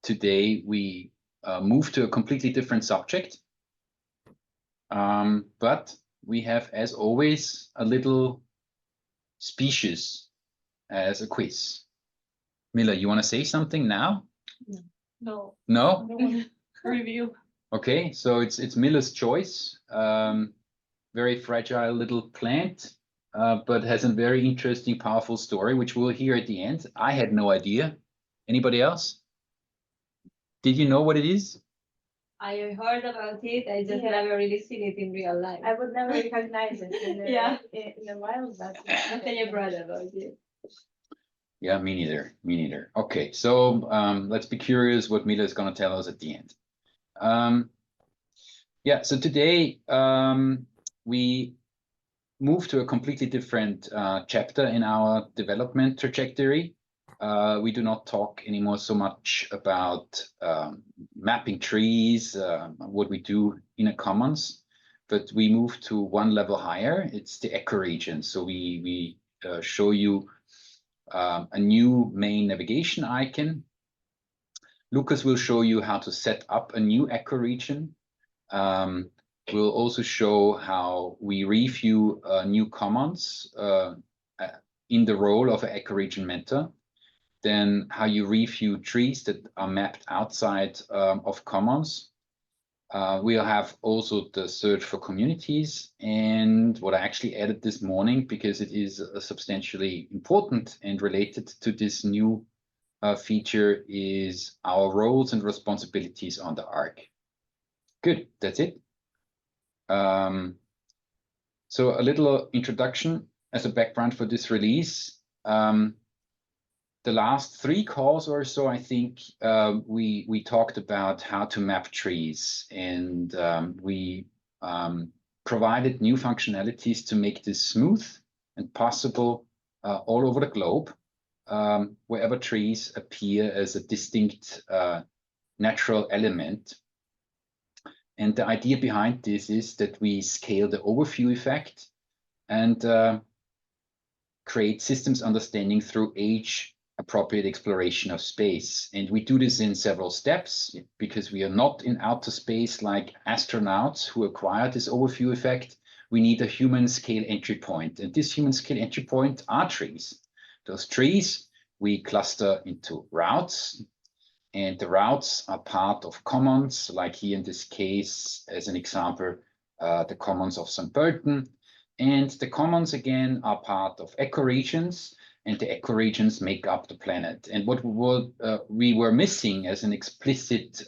today we move to a completely different subject. But we have, as always, a little species as a quiz. Mila, you want to say something now? No. No? Review. Okay, so it's Mila's choice. Very fragile little plant, but has a very interesting, powerful story, which we'll hear at the end. I had no idea. Anybody else? Did you know what it is? I heard about it. I just never really seen it in real life. I would never recognize it in the, in the wild, but Nothing I read about it. Yeah, me neither. Me neither. Okay, so let's be curious what Mila is going to tell us at the end. Yeah, so today we move to a completely different chapter in our development trajectory. We do not talk anymore so much about mapping trees, what we do in a commons, but we move to one level higher. It's the ecoregion. So we show you a new main navigation icon. Lucas will show you how to set up a new ecoregion. We'll also show how we review new commons in the role of an ecoregion mentor. Then how you review trees that are mapped outside of commons. We'll have also the search for communities, and what I actually added this morning because it is substantially important and related to this new feature is our roles and responsibilities on the Ark. Good, that's it. So a little introduction as a background for this release. The last 3 calls or so, I think we talked about how to map trees, and we provided new functionalities to make this smooth and possible all over the globe, wherever trees appear as a distinct natural element. And the idea behind this is that we scale the overview effect and create systems understanding through age-appropriate exploration of space. And we do this in several steps because we are not in outer space like astronauts who acquire this overview effect. We need a human scale entry point. And this human scale entry point are trees. Those trees we cluster into routes. And the routes are part of commons, like here in this case, as an example, the commons of St. Pölten. And the commons, again, are part of ecoregions, and the ecoregions make up the planet. And what we were missing as an explicit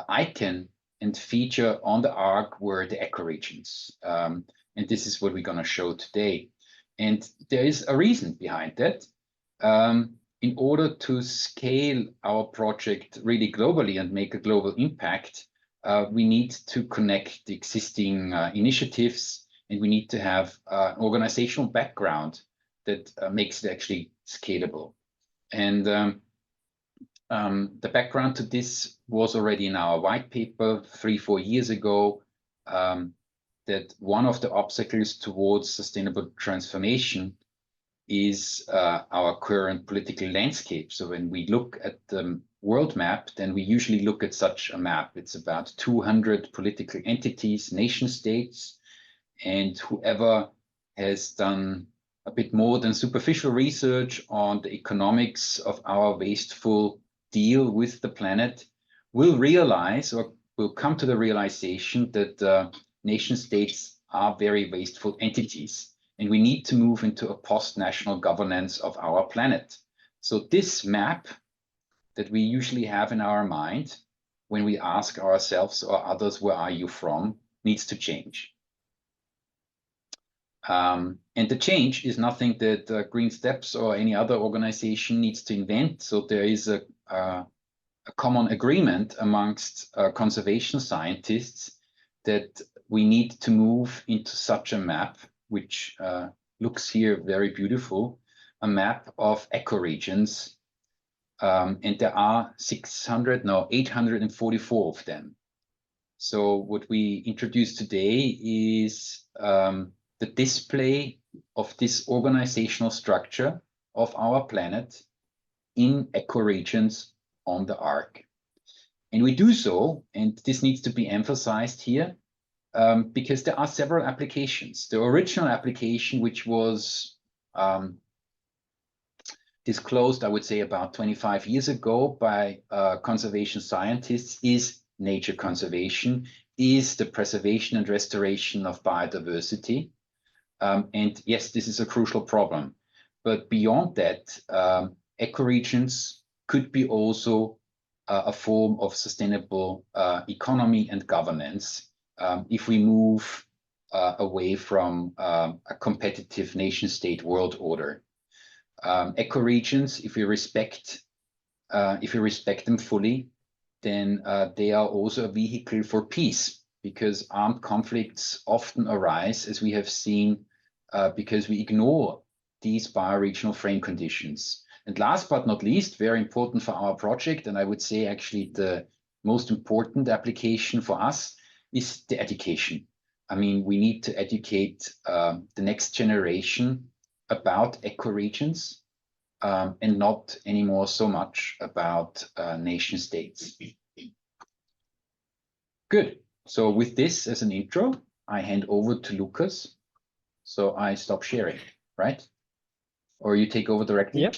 icon and feature on the Ark were the ecoregions. And this is what we're going to show today. And there is a reason behind that. In order to scale our project really globally and make a global impact, we need to connect the existing initiatives, and we need to have an organizational background that makes it actually scalable. And the background to this was already in our white paper 3-4 years ago, that one of the obstacles towards sustainable transformation is our current political landscape. So when we look at the world map, then we usually look at such a map. It's about 200 political entities, nation states, and whoever has done a bit more than superficial research on the economics of our wasteful deal with the planet will realize or will come to the realization that nation states are very wasteful entities. And we need to move into a post-national governance of our planet. So this map that we usually have in our mind when we ask ourselves or others, where are you from, needs to change. And the change is nothing that Green Steps or any other organization needs to invent. So there is a common agreement amongst conservation scientists that we need to move into such a map, which looks here very beautiful, a map of ecoregions. And there are 844 of them. So what we introduce today is the display of this organizational structure of our planet in ecoregions on the Ark. And we do so, and this needs to be emphasized here, because there are several applications. The original application, which was disclosed, I would say, about 25 years ago by conservation scientists, is nature conservation, is the preservation and restoration of biodiversity. And yes, this is a crucial problem. But beyond that, ecoregions could be also a form of sustainable economy and governance if we move away from a competitive nation-state world order. Ecoregions, if we respect them fully, then they are also a vehicle for peace, because armed conflicts often arise, as we have seen, because we ignore these bioregional frame conditions. And last but not least, very important for our project, and I would say actually the most important application for us, is the education. I mean, we need to educate the next generation about ecoregions, and not anymore so much about nation states. Good. So with this as an intro, I hand over to Lucas. So I stop sharing, right? Or you take over directly? Yep.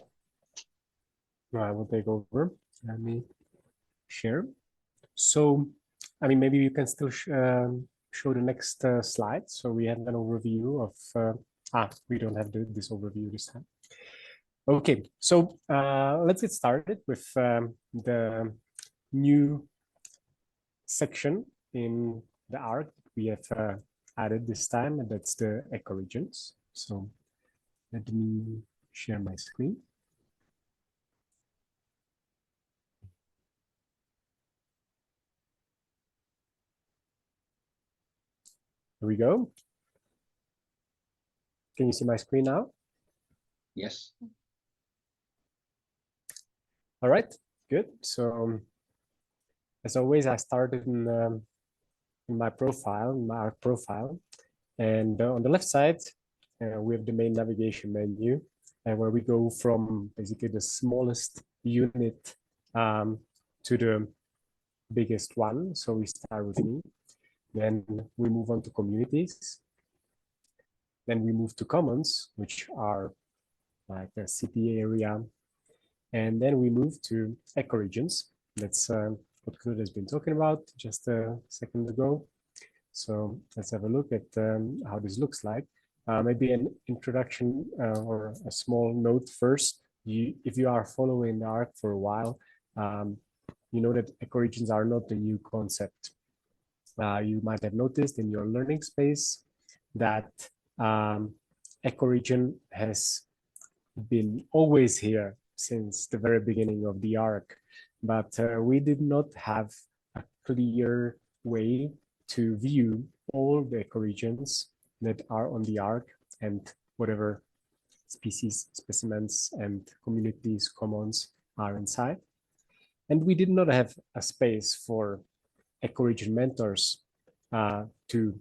No, I will take over. Let me share. So, I mean, maybe you can still show the next slide. So we have an overview of, we don't have this overview this time. Okay, so let's get started with the new section in the Ark we have added this time, and that's the ecoregions. So let me share my screen. Here we go. Can you see my screen now? Yes. All right, good. So as always, I started in my profile, in my Ark profile. And on the left side, we have the main navigation menu, where we go from basically the smallest unit to the biggest one. So we start with me. Then we move on to communities. Then we move to commons, which are like a city area. And then we move to ecoregions. That's what Knut has been talking about just a second ago. So let's have a look at how this looks like. Maybe an introduction or a small note first. If you are following the Ark for a while, you know that ecoregions are not a new concept. You might have noticed in your learning space that ecoregion has been always here since the very beginning of the Ark, but we did not have a clear way to view all the ecoregions that are on the Ark and whatever species, specimens, and communities, commons are inside. And we did not have a space for ecoregion mentors to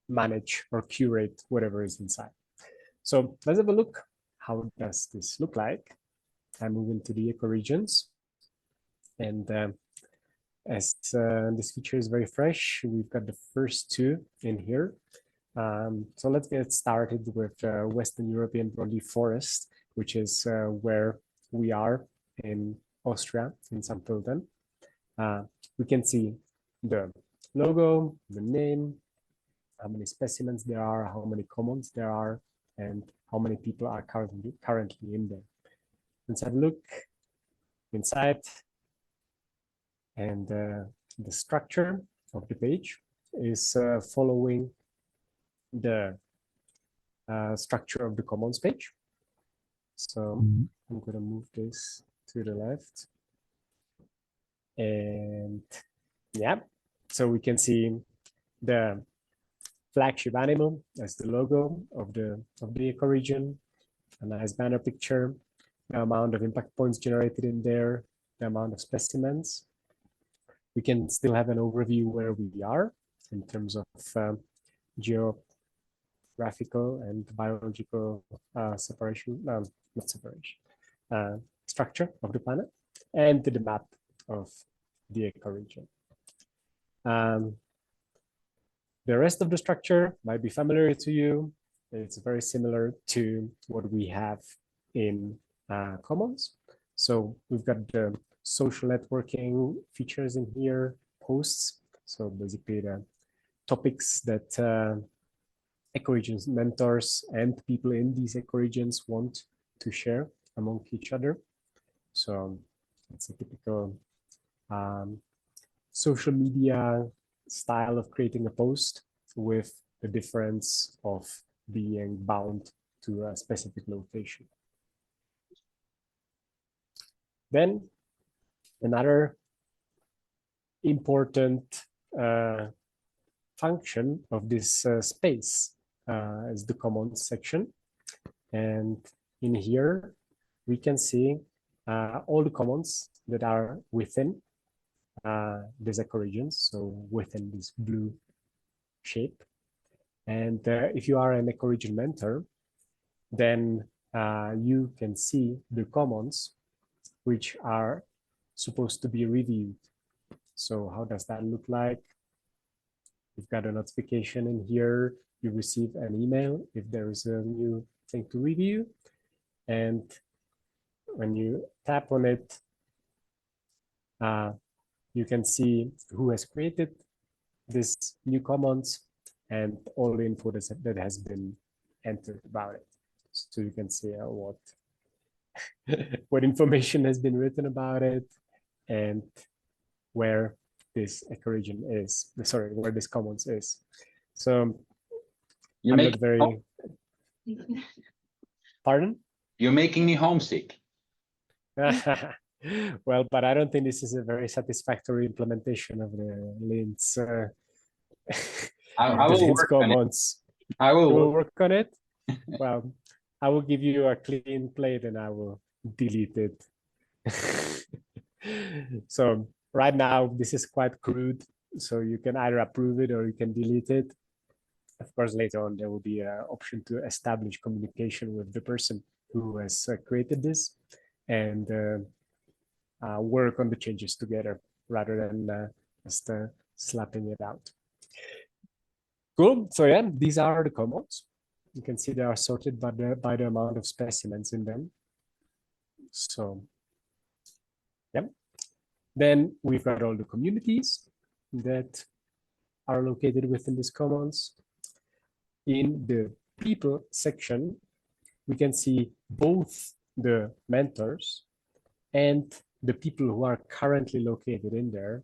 manage or curate whatever is inside. So let's have a look. How does this look like? I move into the ecoregions, and as this feature is very fresh, we've got the first two in here. So let's get started with Western European broadleaf forest, which is where we are in Austria, in St. Pölten. We can see the logo, the name, how many specimens there are, how many commons there are, and how many people are currently in there. Let's have a look inside. And the structure of the page is following the structure of the commons page. So I'm going to move this to the left. And yeah, so we can see the flagship animal as the logo of the ecoregion, a nice banner picture, the amount of impact points generated in there, the amount of specimens. We can still have an overview where we are in terms of geographical and biological separation, not separation, structure of the planet. and the map of the ecoregion. The rest of the structure might be familiar to you. It's very similar to what we have in Commons. So we've got the social networking features in here, posts. So basically the topics that ecoregions mentors and people in these ecoregions want to share among each other. So it's a typical social media style of creating a post, with the difference of being bound to a specific location. Then another important function of this space is the commons section. And in here, we can see all the commons that are within these ecoregions, so within this blue shape. And if you are an ecoregion mentor, then you can see the commons which are supposed to be reviewed. So how does that look like? You've got a notification in here, you receive an email if there is a new thing to review. And when you tap on it, you can see who has created this new commons and all the info that has been entered about it. So you can see what information has been written about it and where this ecoregion is, sorry, where this commons is. So You're I'm making not very, pardon? You're making me homesick. Well, but I don't think this is a very satisfactory implementation of the Linz I will work on it. I will work on it. Well, I will give you a clean plate and I will delete it. So right now, this is quite crude. So you can either approve it or you can delete it. Of course, later on, there will be an option to establish communication with the person who has created this and work on the changes together rather than just slapping it out. Cool. So yeah, these are the commons. You can see they are sorted by the amount of specimens in them. So yeah. Then we've got all the communities that are located within these commons. In the people section, we can see both the mentors and the people who are currently located in there.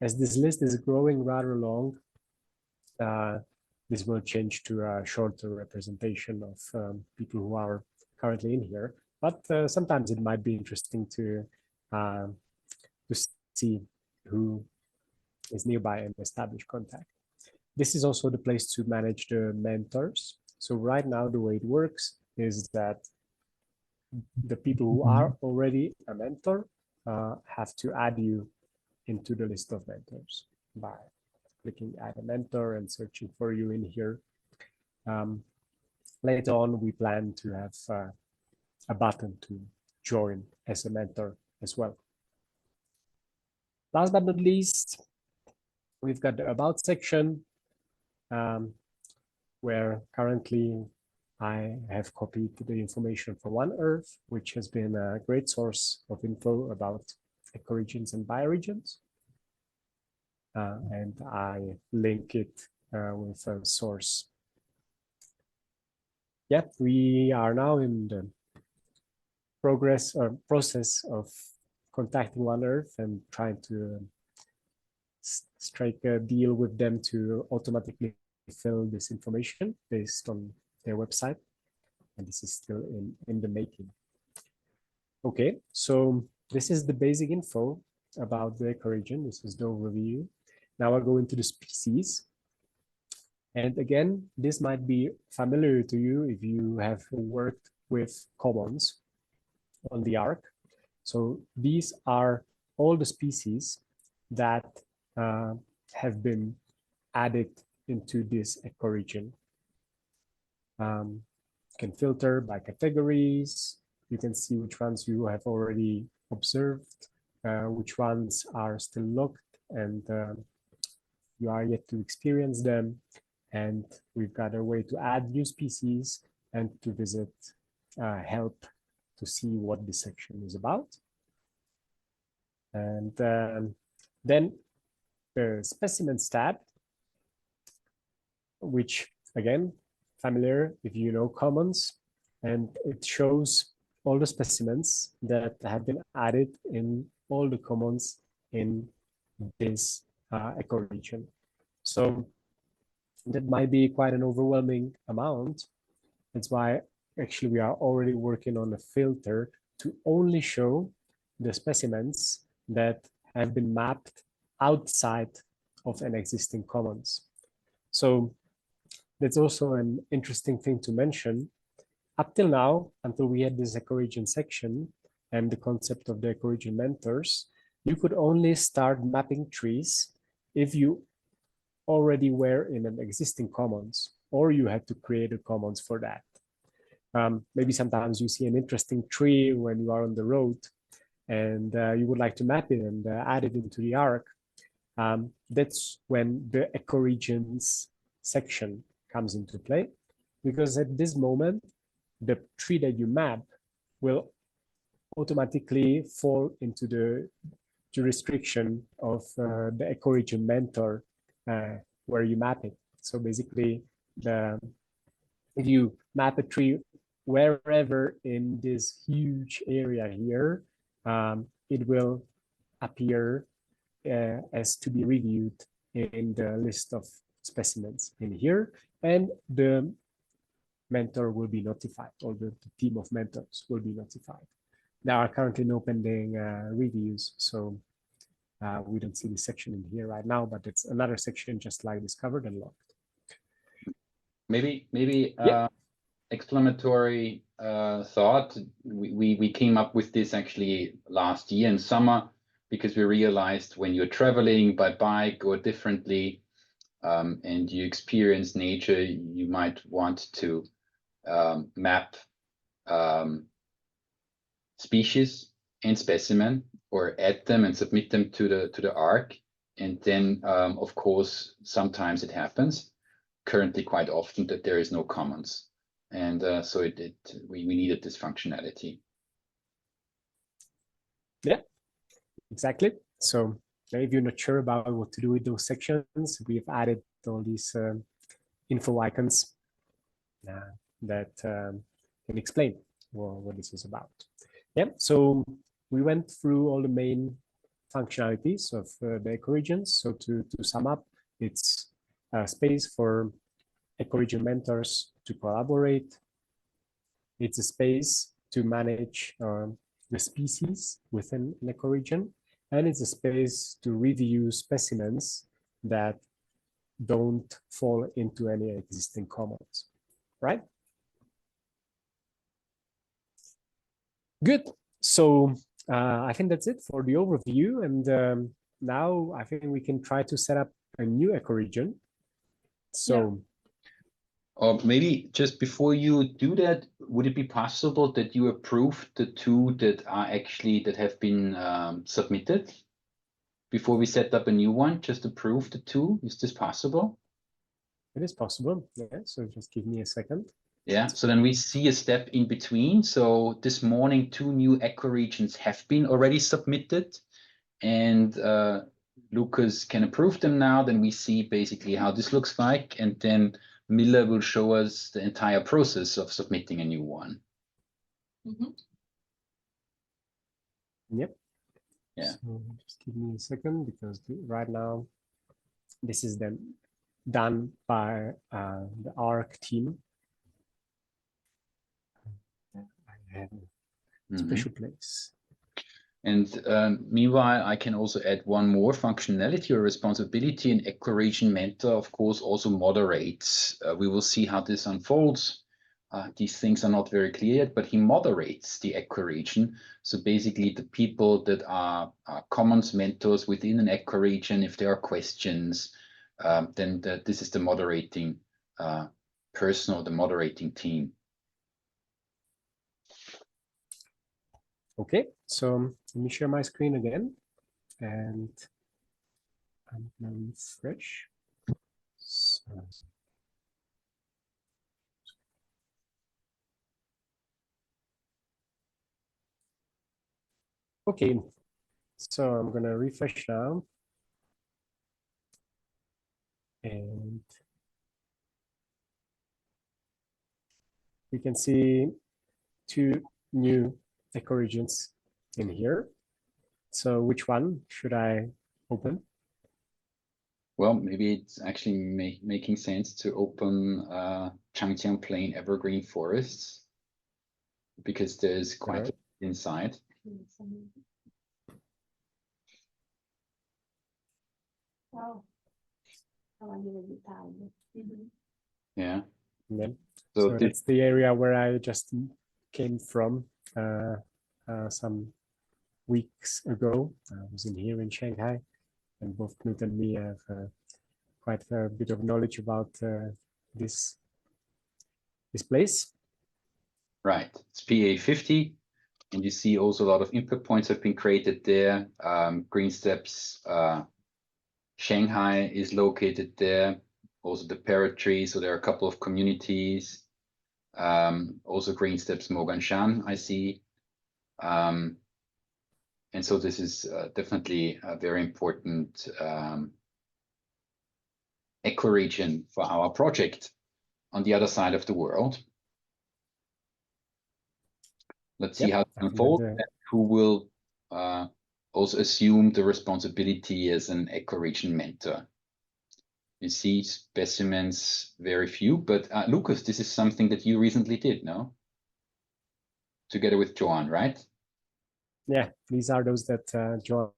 As this list is growing rather long, this will change to a shorter representation of people who are currently in here. But sometimes it might be interesting to see who is nearby and establish contact. This is also the place to manage the mentors. So right now, the way it works is that the people who are already a mentor have to add you into the list of mentors by clicking add a mentor and searching for you in here. Later on, we plan to have a button to join as a mentor as well. Last but not least, we've got the about section where currently I have copied the information from One Earth, which has been a great source of info about ecoregions and bioregions. And I link it with a source. Yeah, we are now in the process of contacting One Earth and trying to strike a deal with them to automatically fill this information based on their website. And this is still in the making. Okay, so this is the basic info about the ecoregion. This is the overview. Now I'll go into the species. And again, this might be familiar to you if you have worked with commons on the Ark. So these are all the species that have been added into this ecoregion. You can filter by categories. You can see which ones you have already observed, which ones are still locked, and you are yet to experience them. And we've got a way to add new species and to visit help to see what this section is about. And then the specimens tab, which again, familiar if you know commons, and it shows all the specimens that have been added in all the commons in this ecoregion. So that might be quite an overwhelming amount. That's why actually we are already working on a filter to only show the specimens that have been mapped outside of an existing commons. So that's also an interesting thing to mention. Up till now, until we had this ecoregion section and the concept of the ecoregion mentors, you could only start mapping trees if you already were in an existing commons, or you had to create a commons for that. Maybe sometimes you see an interesting tree when you are on the road and you would like to map it and add it into the Ark. That's when the ecoregions section comes into play, because at this moment, the tree that you map will automatically fall into the jurisdiction of the ecoregion mentor where you map it. So basically, if you map a tree wherever in this huge area here, it will appear as to be reviewed in the list of specimens in here, and the mentor will be notified, or the team of mentors will be notified. There are currently no pending reviews, so we don't see this section in here right now, but it's another section just like discovered and logged. Maybe explanatory thought. We came up with this actually last year in summer, because we realized when you're traveling by bike or differently, and you experience nature, you might want to map species and specimen, or add them and submit them to the Ark. And then, of course, sometimes it happens, currently quite often, that there is no commons. And so we needed this functionality. Yeah, exactly. So if you're not sure about what to do with those sections, we've added all these info icons that can explain what this is about. Yeah, so we went through all the main functionalities of the ecoregions. So to sum up, it's a space for ecoregion mentors to collaborate. It's a space to manage the species within an ecoregion, and it's a space to review specimens that don't fall into any existing commons, right? Good. So I think that's it for the overview, and now I think we can try to set up a new ecoregion. So. Or maybe just before you do that, would it be possible that you approve the two that have been submitted before we set up a new one? Just approve the two. Is this possible? It is possible. Yeah. So just give me a second. Yeah. So then we see a step in between. So this morning, 2 new ecoregions have been already submitted, and Lucas can approve them now. Then we see basically how this looks like, and then Miller will show us the entire process of submitting a new one. Mm-hmm. Yep. Yeah. So just give me a second, because right now this is then done by the Ark team. I have a special place. And meanwhile, I can also add one more functionality or responsibility. An ecoregion mentor, of course, also moderates. We will see how this unfolds. These things are not very clear yet, but he moderates the ecoregion. So basically, the people that are commons mentors within an ecoregion, if there are questions, then this is the moderating person or the moderating team. Okay, so let me share my screen again, and I'm gonna refresh. So, okay, so I'm gonna refresh now, and we can see two new ecoregions in here. So which one should I open? Well, maybe it's actually making sense to open Changjiang Plain evergreen forests because there's quite a Right. bit inside. Wow. How I knew the time. Yeah. And then, So so this, that's the area where I just came from some weeks ago. I was in here in Shanghai, and both Knut and me have quite a bit of knowledge about this place. right, it's PA50, and you see also a lot of input points have been created there. Green Steps Shanghai is located there. Also the parrot tree, so there are a couple of communities. Also Green Steps Moganshan, I see. And so this is definitely a very important ecoregion for our project on the other side of the world. Let's see Yep, how it I think unfolds that, and who will also assume the responsibility as an ecoregion mentor. You see specimens, very few, but Lucas, this is something that you recently did, no? Together with Joan, right? yeah, these are those that John.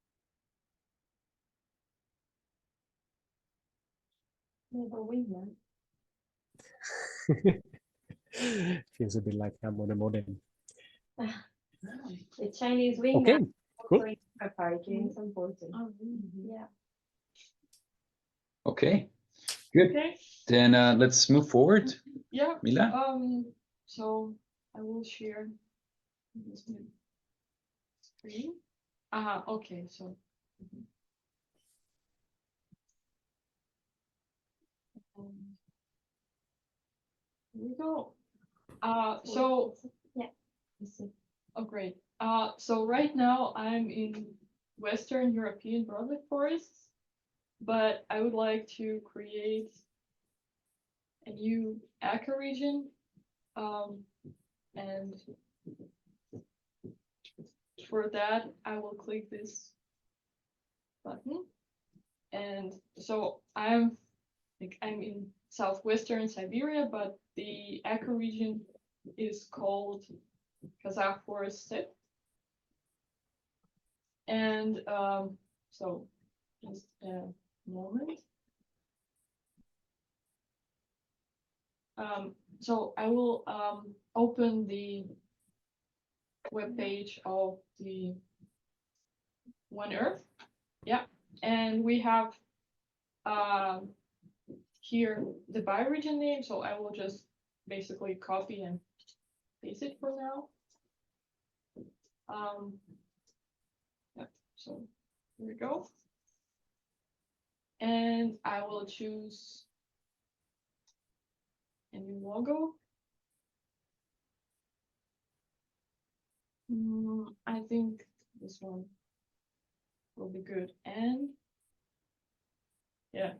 Never win. Feels a bit like I'm on a modem. The Chinese wing. Okay, cool. Preparatory is important. Yeah. Okay, good. Okay, Then let's move forward. yeah, Mila? so I will share this new screen. Okay, so. Here we go. So, Yeah. oh, great. So right now I'm in Western European broadleaf forests, but I would like to create a new ecoregion, and for that I will click this button. And so I'm in southwestern Siberia, but the ecoregion is called Kazakh Forest Steppe. And so just a moment. So I will open the web page of the One Earth. Yeah, and we have here the bioregion name. So I will just basically copy and paste it for now. Yeah, so here we go. And I will choose a new logo. I think this one will be good. And yeah.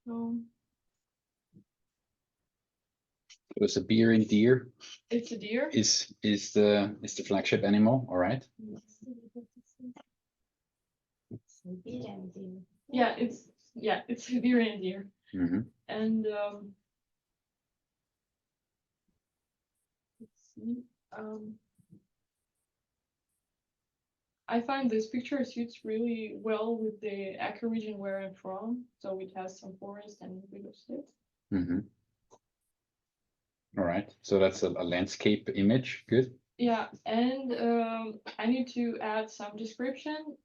So The Siberian deer it's a deer. is the flagship animal, all right? Yeah, it's Siberian deer. Mm-hmm. And let's see. I find this picture suits really well with the ecoregion where I'm from. So it has some forest and a bit of steppe. Mm-hmm. All right, so that's a landscape image, good. Yeah, and I need to add some description,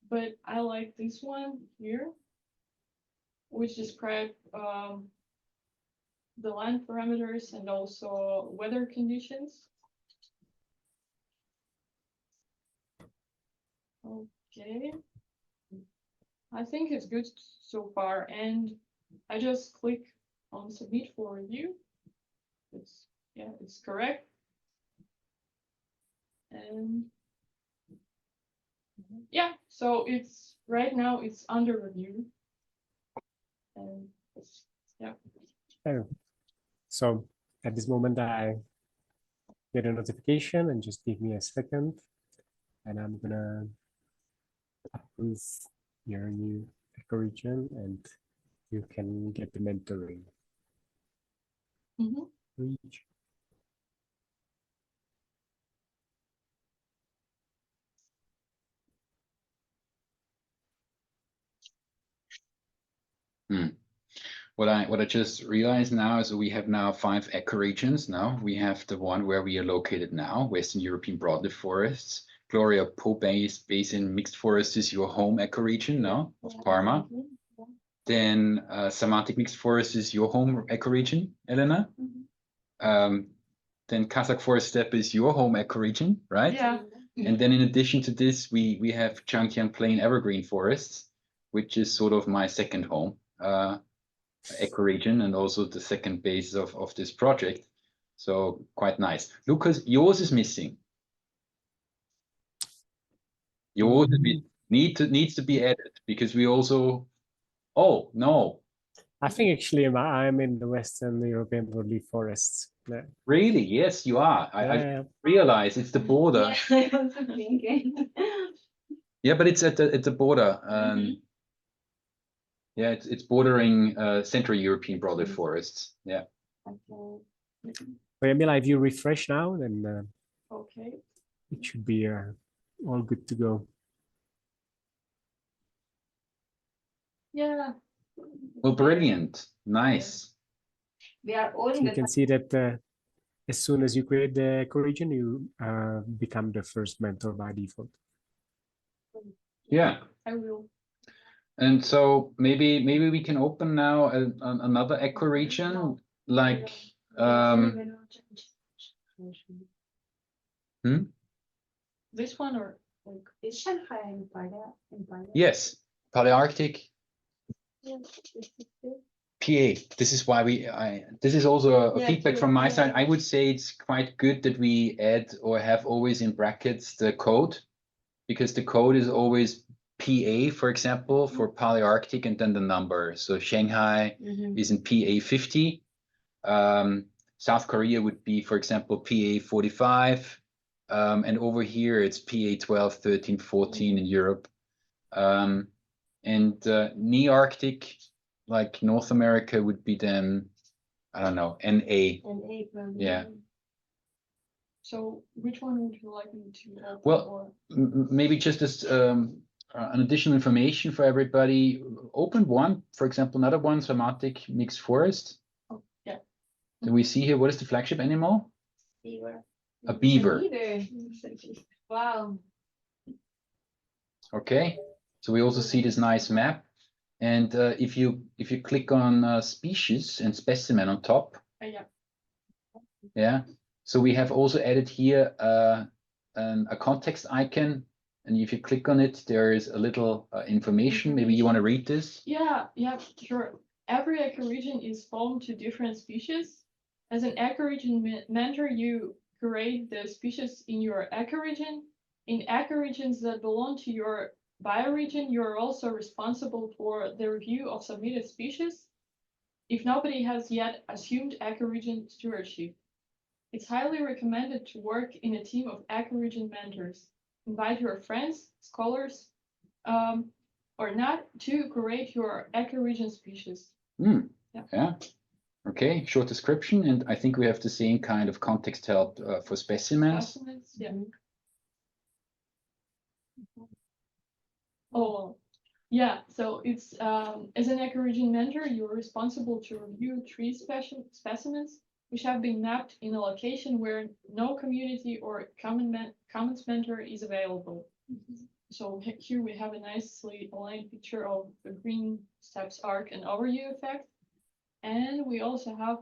but I like this one here, which describe the land parameters and also weather conditions. Okay. I think it's good so far, and I just click on submit for review. It's correct. And yeah, so it's right now it's under review. And yeah. Oh. So at this moment, I get a notification, and just give me a second, and I'm gonna approve your new ecoregion, and you can get the mentoring. Region. What I just realized now is we have now 5 ecoregions now. We have the one where we are located now, Western European broadleaf forests. Gloria Po Basin mixed forests is your home ecoregion now of Parma. Then Sarmatic mixed forest is your home ecoregion, Elena. Then Kazakh forest steppe is your home ecoregion, right? Yeah. And then in addition to this, we have Changjiang Plain evergreen forests, which is sort of my second home ecoregion and also the second base of this project. So quite nice. Lucas, yours is missing. Yours needs to be added because we also. Oh no. I think actually I'm in the Western European broadleaf forests. Yeah. Really? Yes, you are. I realize it's the border. Yeah, I was thinking. Yeah, but it's at the border. Yeah, it's bordering Central European broadleaf forests. Yeah. Okay. But Emila, if you refresh now, then Okay. it should be all good to go. Yeah. Well, brilliant. Nice. We are all in You the can see that as soon as you create the ecoregion, you become the first mentor by default. Yeah. I will. And so maybe we can open now another ecoregion, like This one or like Is Shanghai in Pala? yes, Palearctic Yeah, PA. This is why this is also a Yeah, feedback from my yeah. side. I would say it's quite good that we add or have always in brackets the code, because the code is always PA, for example, for Palearctic, and then the number. So Shanghai is in PA 50. South Korea would be, for example, PA 45. And over here it's PA 12, 13, 14 in Europe. And Nearctic, like North America, would be then, I don't know, NA. Yeah. So which one would you like me to open? Well, maybe just as an additional information for everybody, open one, for example, another one, Sarmatic mixed forest. Oh, yeah. Do we see here, what is the flagship animal? Beaver. A beaver. Wow. Okay, so we also see this nice map. And if you click on species and specimen on top, Yeah. yeah. So we have also added here a context icon, and if you click on it, there is a little information. Maybe you want to read this? Yeah, sure. Every ecoregion is home to different species. As an ecoregion mentor, you create the species in your ecoregion. In ecoregions that belong to your bioregion, you are also responsible for the review of submitted species if nobody has yet assumed ecoregion stewardship. It's highly recommended to work in a team of ecoregion mentors. Invite your friends, scholars, or not to create your ecoregion species. Yeah. Okay, short description, and I think we have the same kind of context help for specimens. Yeah. Oh, yeah. So it's as an ecoregion mentor, you're responsible to review 3 specimens which have been mapped in a location where no community or commons mentor is available. So here we have a nicely aligned picture of the green steps arc and overview effect. And we also have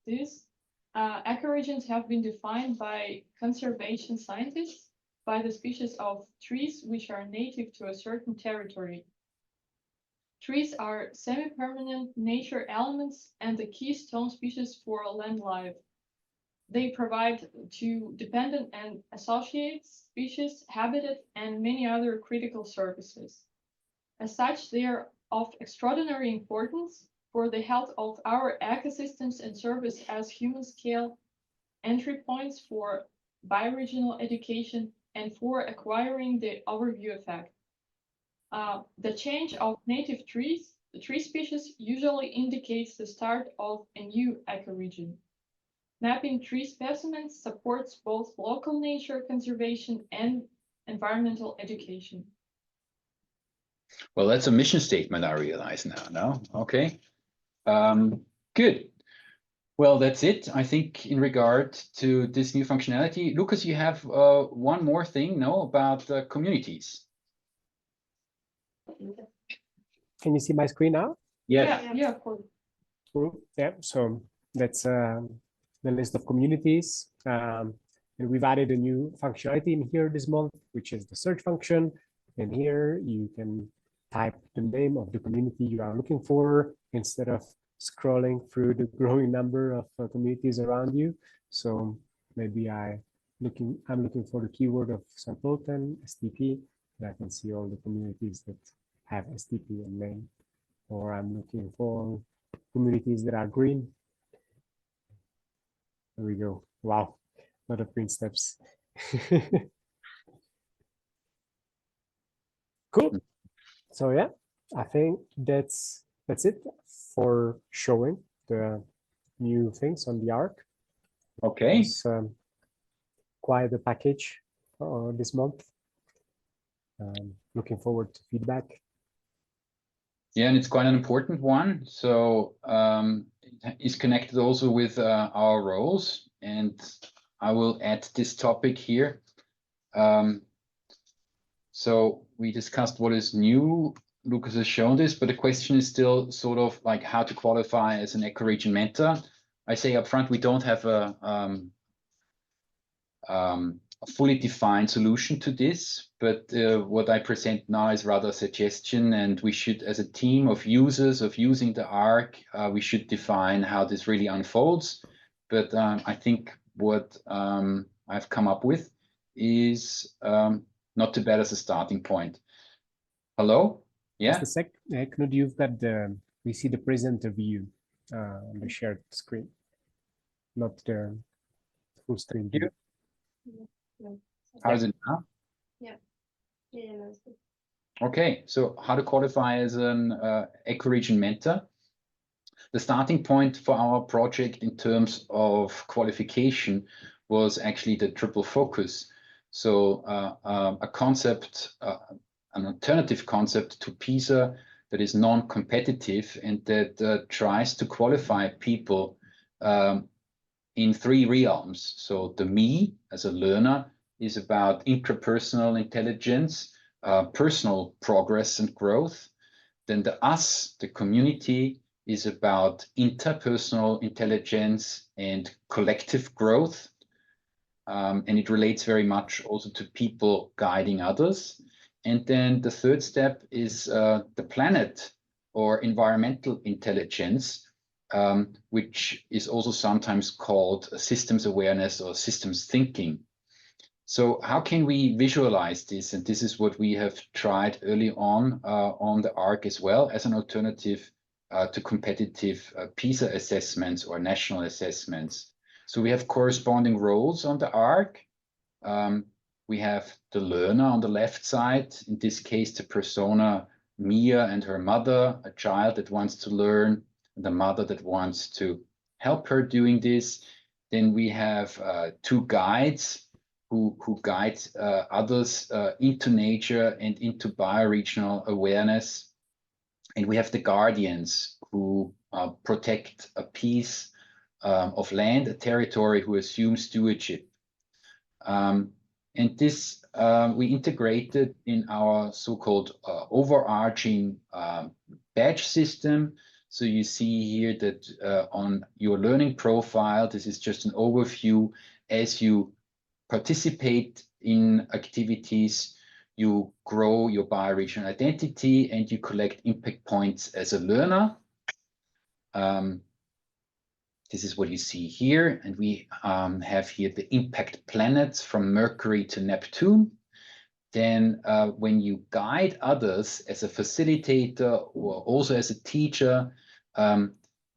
this, ecoregions have been defined by conservation scientists by the species of trees which are native to a certain territory. Trees are semi-permanent nature elements and the keystone species for land life. They provide to dependent and associate species habitat and many other critical services. As such, they are of extraordinary importance for the health of our ecosystems and serve as human-scale entry points for bioregional education and for acquiring the overview effect. The change of native trees, the tree species, usually indicates the start of a new ecoregion. Mapping tree specimens supports both local nature conservation and environmental education. Well, that's a mission statement, I realize now. No? Okay. Good. Well, that's it, I think, in regard to this new functionality. Lucas, you have one more thing, no, about communities. Can you see my screen now? Yes. Yeah, of course. Cool. Yeah, so that's the list of communities. And we've added a new functionality in here this month, which is the search function. And here you can type the name of the community you are looking for instead of scrolling through the growing number of communities around you. So maybe I'm looking for the keyword of St. Pölten, STP, and I can see all the communities that have STP and name. Or I'm looking for communities that are green. There we go. Wow, a lot of green steps. Cool. So yeah, I think that's it for showing the new things on the Ark. Okay. It's quite a package this month. Looking forward to feedback. Yeah, and it's quite an important one. So it is connected also with our roles, and I will add this topic here. So we discussed what is new. Lucas has shown this, but the question is still sort of like how to qualify as an ecoregion mentor. I say up front, we don't have a fully defined solution to this, but what I present now is rather a suggestion, and we should, as a team of users of using the Ark, we should define how this really unfolds. But I think what I've come up with is not too bad as a starting point. Hello? Yeah. Just a sec, Knut, you've got we see the presenter view on the shared screen, not the full screen view. How is it now? Yeah, that's good. Okay, so how to qualify as an ecoregion mentor? The starting point for our project in terms of qualification was actually the triple focus. So a concept, an alternative concept to PISA that is non-competitive and that tries to qualify people in three realms. So the me as a learner is about intrapersonal intelligence, personal progress and growth. Then the us, the community, is about interpersonal intelligence and collective growth. And it relates very much also to people guiding others. And then the third step is the planet or environmental intelligence, which is also sometimes called systems awareness or systems thinking. So how can we visualize this? And this is what we have tried early on the Ark as well as an alternative to competitive PISA assessments or national assessments. So we have corresponding roles on the Ark. We have the learner on the left side, in this case, the persona Mia and her mother, a child that wants to learn, and the mother that wants to help her doing this. Then we have two guides who guide others into nature and into bioregional awareness. And we have the guardians who protect a piece of land, a territory, who assume stewardship. And this we integrated in our so-called overarching badge system. So you see here that on your learning profile, this is just an overview. As you participate in activities, you grow your bioregional identity and you collect impact points as a learner. This is what you see here. And we have here the impact planets from Mercury to Neptune. Then when you guide others as a facilitator or also as a teacher,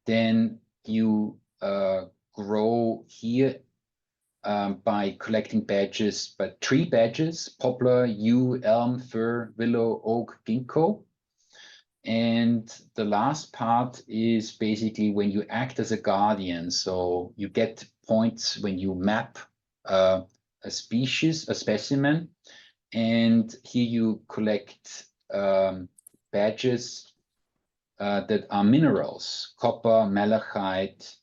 then you grow here by collecting badges, but tree badges: poplar, yew, elm, fir, willow, oak, ginkgo. And the last part is basically when you act as a guardian. So you get points when you map a species, a specimen, and here you collect badges that are minerals: copper, malachite,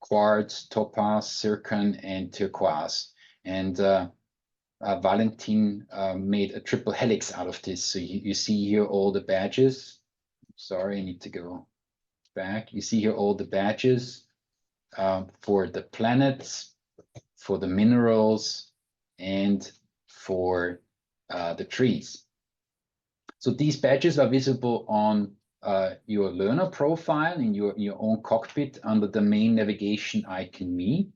quartz, topaz, zircon, and turquoise. And Valentin made a triple helix out of this. So you see here all the badges. Sorry, I need to go back. You see here all the badges for the planets, for the minerals, and for the trees. So these badges are visible on your learner profile in your own cockpit under the main navigation icon Me.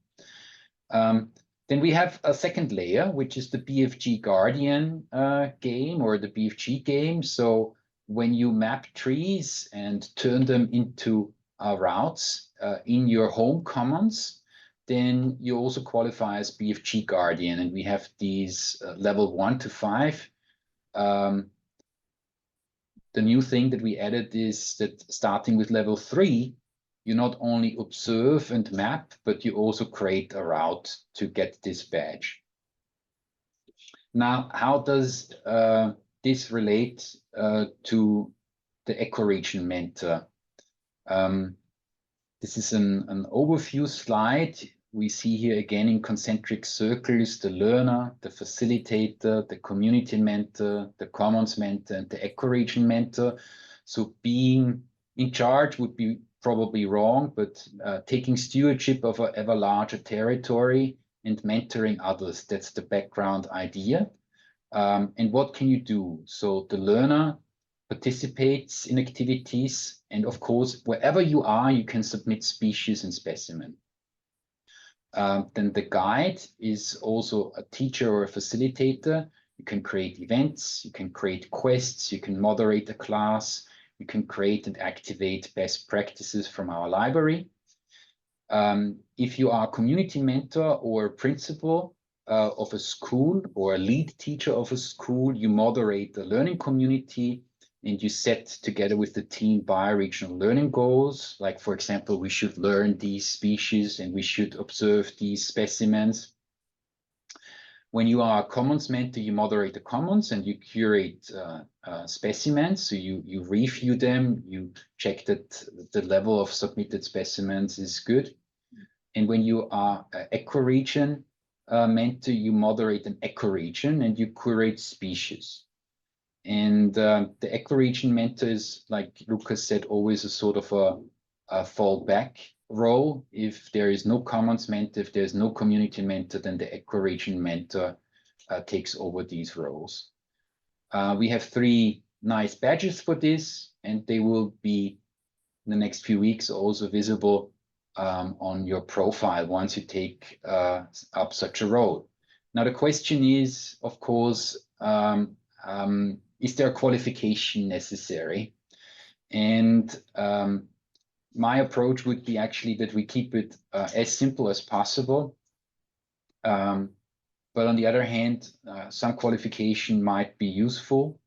Then we have a second layer, which is the BFG Guardian game, or the BFG game. So when you map trees and turn them into routes in your home commons, then you also qualify as BFG Guardian. And we have these level 1 to 5. The new thing that we added is that starting with level 3, you not only observe and map, but you also create a route to get this badge. Now, how does this relate to the ecoregion mentor? This is an overview slide. We see here again in concentric circles the learner, the facilitator, the community mentor, the commons mentor, and the ecoregion mentor. So being in charge would be probably wrong, but taking stewardship of an ever larger territory and mentoring others, that's the background idea. And what can you do? So the learner participates in activities, and of course, wherever you are, you can submit species and specimen. Then the guide is also a teacher or a facilitator. You can create events, you can create quests, you can moderate a class, you can create and activate best practices from our library. If you are a community mentor or principal of a school or a lead teacher of a school, you moderate the learning community and you set together with the team bioregional learning goals. Like, for example, we should learn these species and we should observe these specimens. When you are a commons mentor, you moderate the commons and you curate specimens. So you review them, you check that the level of submitted specimens is good. And when you are an ecoregion mentor, you moderate an ecoregion and you curate species. And the ecoregion mentor is, like Lucas said, always a sort of a fallback role. If there is no commons mentor, if there's no community mentor, then the ecoregion mentor takes over these roles. We have 3 nice badges for this, and they will be in the next few weeks also visible on your profile once you take up such a role. Now the question is, of course, is there a qualification necessary? And my approach would be actually that we keep it as simple as possible. But on the other hand, some qualification might be useful.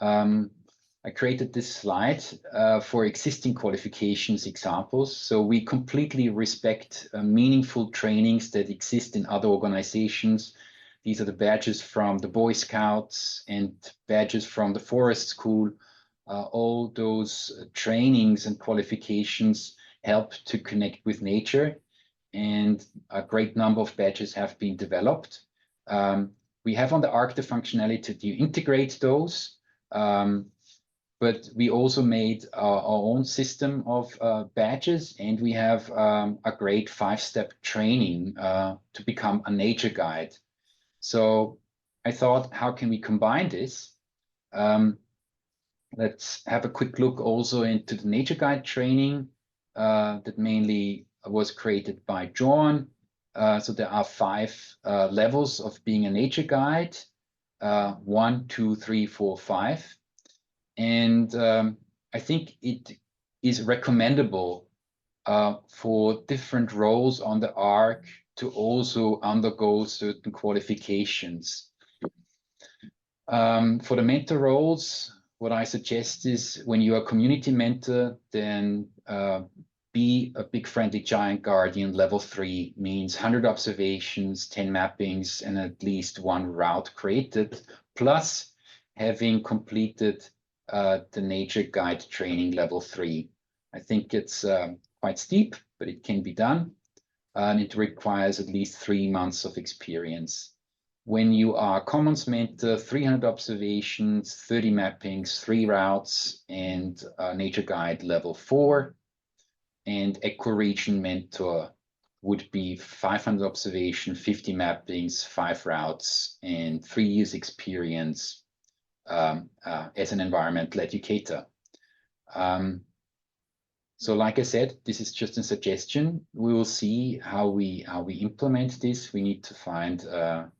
I created this slide for existing qualifications examples. So we completely respect meaningful trainings that exist in other organizations. These are the badges from the Boy Scouts and badges from the Forest School. All those trainings and qualifications help to connect with nature, and a great number of badges have been developed. We have on the Ark the functionality to integrate those. but we also made our own system of badges, and we have a great 5-step training to become a nature guide. So I thought, how can we combine this? Let's have a quick look also into the nature guide training that mainly was created by John. So there are 5 levels of being a nature guide, 1, 2, 3, 4, 5. And I think it is recommendable for different roles on the Ark to also undergo certain qualifications. For the mentor roles, what I suggest is when you are a community mentor, then be a big friendly giant guardian. Level 3 means 100 observations, 10 mappings, and at least 1 route created, plus having completed the nature guide training level 3. I think it's quite steep, but it can be done. And it requires at least 3 months of experience. When you are commons mentor, 300 observations, 30 mappings, 3 routes, and nature guide level 4. And ecoregion mentor would be 500 observation, 50 mappings, 5 routes, and 3 years experience as an environmental educator. So like I said, this is just a suggestion. We will see how we implement this. We need to find an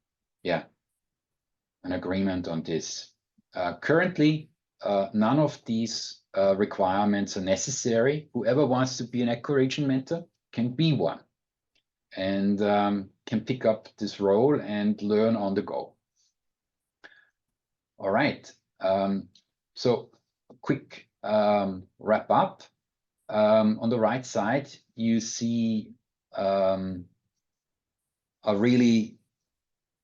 agreement on this. Currently, none of these requirements are necessary. Whoever wants to be an ecoregion mentor can be one, and can pick up this role and learn on the go. All right. So a quick wrap up. On the right side, you see a really,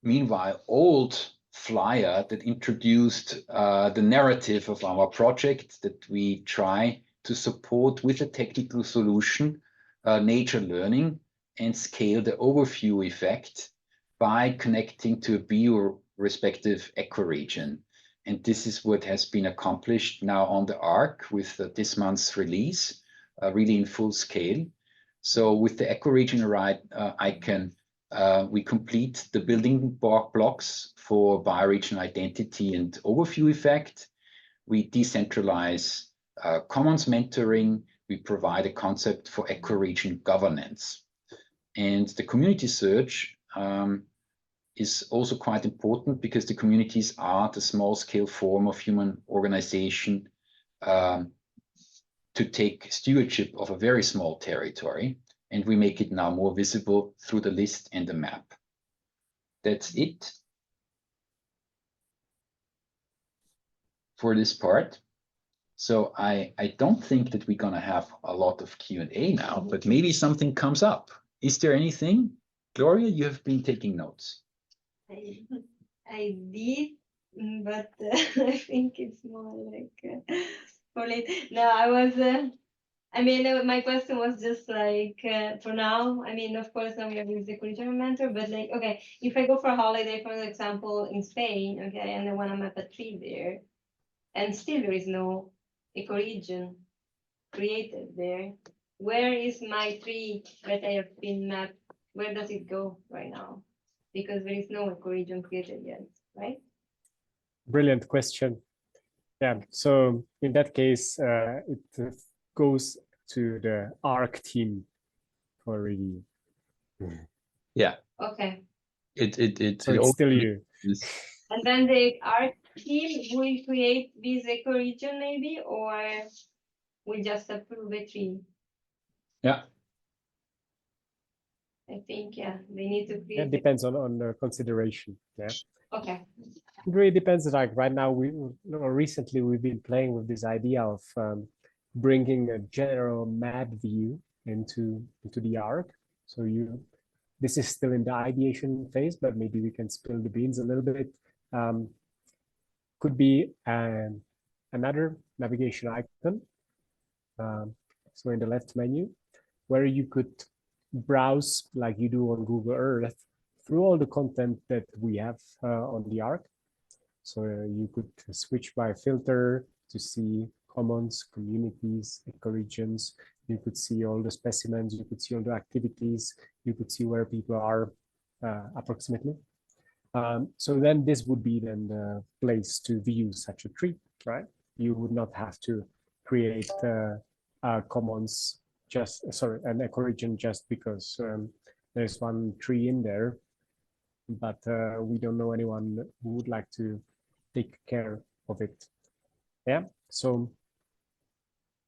meanwhile, old flyer that introduced the narrative of our project that we try to support with a technical solution, nature learning, and scale the overview effect by connecting to a bio-respective ecoregion. And this is what has been accomplished now on the Ark with this month's release, really in full scale. So with the ecoregion icon, we complete the building blocks for bioregional identity and overview effect. We decentralize commons mentoring. We provide a concept for ecoregion governance. And the community search is also quite important because the communities are the small-scale form of human organization to take stewardship of a very small territory, and we make it now more visible through the list and the map. That's it for this part. So I don't think that we're gonna have a lot of Q&A now, but maybe something comes up. Is there anything? Gloria, you have been taking notes. I did, but I think it's more like for later. No, I was. I mean, my question was just like for now. I mean, of course, now we have this ecoregion mentor, but like, okay, if I go for a holiday, for example, in Spain, okay, and I want to map a tree there, and still there is no ecoregion created there. Where is my tree that I have been mapped? Where does it go right now? Because there is no ecoregion created yet, right? Brilliant question. Yeah, so in that case, it goes to the Ark team for review. Yeah. Okay. So it's still you. And then the Ark team will create this ecoregion maybe, or we just approve a tree? Yeah. I think, yeah, they need to create. It depends on the consideration. Yeah. Okay. It really depends. Like right now, recently we've been playing with this idea of bringing a general map view into the Ark. So this is still in the ideation phase, but maybe we can spill the beans a little bit. Could be another navigation icon. So in the left menu, where you could browse like you do on Google Earth through all the content that we have on the Ark. So you could switch by filter, to see commons, communities, ecoregions. You could see all the specimens, you could see all the activities, you could see where people are approximately. So then this would be then the place to view such a tree, right? You would not have to create a commons an ecoregion just because there's one tree in there, but we don't know anyone who would like to take care of it. Yeah, so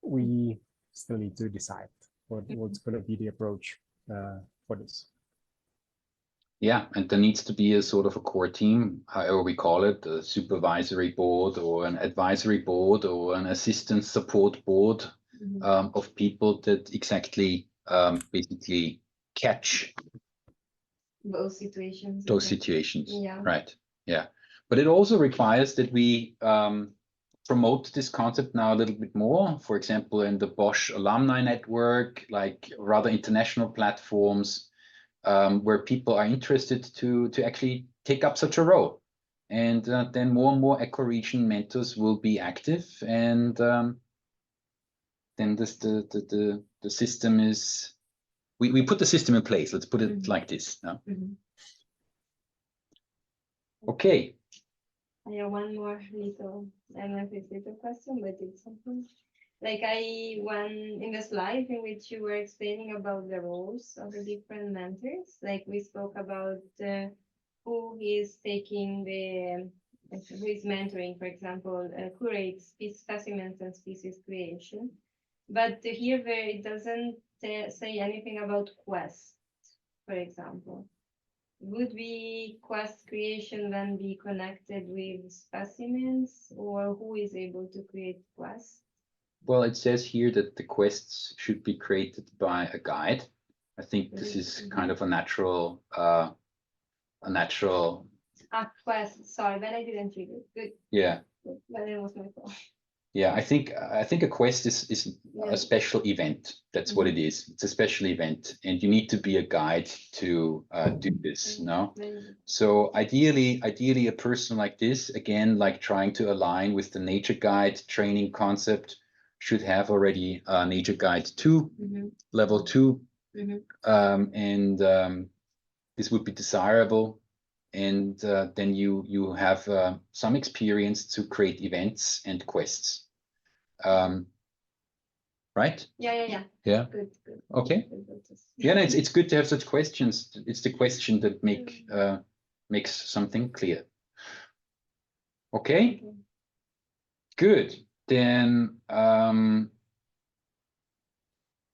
we still need to decide what's going to be the approach for this. Yeah, and there needs to be a sort of a core team, however we call it, a supervisory board or an advisory board or an assistance support board of people that exactly basically catch Those situations. those situations. Yeah. Right. Yeah. But it also requires that we promote this concept now a little bit more. For example, in the Bosch alumni network, like rather international platforms, where people are interested to actually take up such a role. And then more and more ecoregion mentors will be active, and then the system is, we put the system in place. Let's put it like this. No? Okay. I have one more little, I don't know if it's a little question, but it's something. Like in the slide in which you were explaining about the roles of the different mentors, like we spoke about who is taking who is mentoring, for example, curates specimens and species creation. But here it doesn't say anything about quest, for example. Would quest creation then be connected with specimens, or who is able to create quests? Well, it says here that the quests should be created by a guide. I think this is kind of a natural Quest. Sorry, but I didn't read it. Good. Yeah. But it was my fault. Yeah, I think a quest is a special event. That's what it is. It's a special event, and you need to be a guide to do this. No, so ideally, a person like this, again, like trying to align with the nature guide training concept, should have already nature guide 2, level 2, and this would be desirable. And then you have some experience to create events and quests. Right? Yeah. Yeah. Good. Okay. Yeah, no, it's good to have such questions. It's the question that makes something clear. Okay. Good. Then the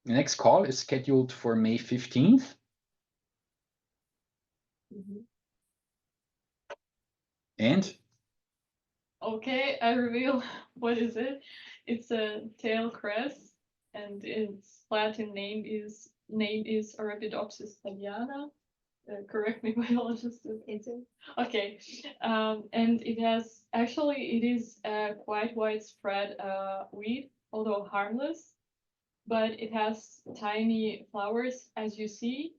next call is scheduled for May 15th. And? Okay, I reveal what is it. It's a tail cress, and its Latin name is Arabidopsis thaliana. Correct me, biologist. Okay, and it is a quite widespread weed, although harmless, but it has tiny flowers, as you see.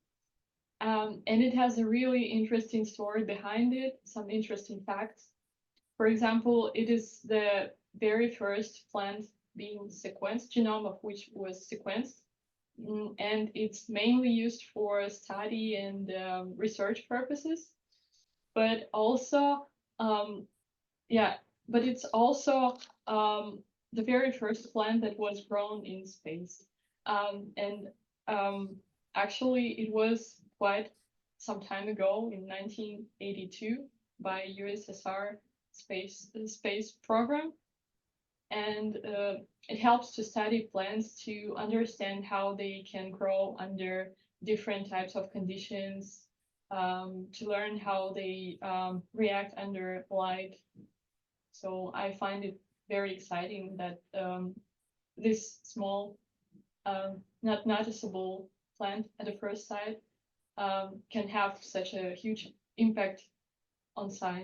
And it has a really interesting story behind it, some interesting facts. For example, it is the very first plant being sequenced, genome of which was sequenced, and it's mainly used for study and research purposes. But also, it's also the very first plant that was grown in space, actually, it was quite some time ago in 1982 by USSR space program, and it helps to study plants to understand how they can grow under different types of conditions, to learn how they react under light. So I find it very exciting that this small, not noticeable plant at the first sight can have such a huge impact on science.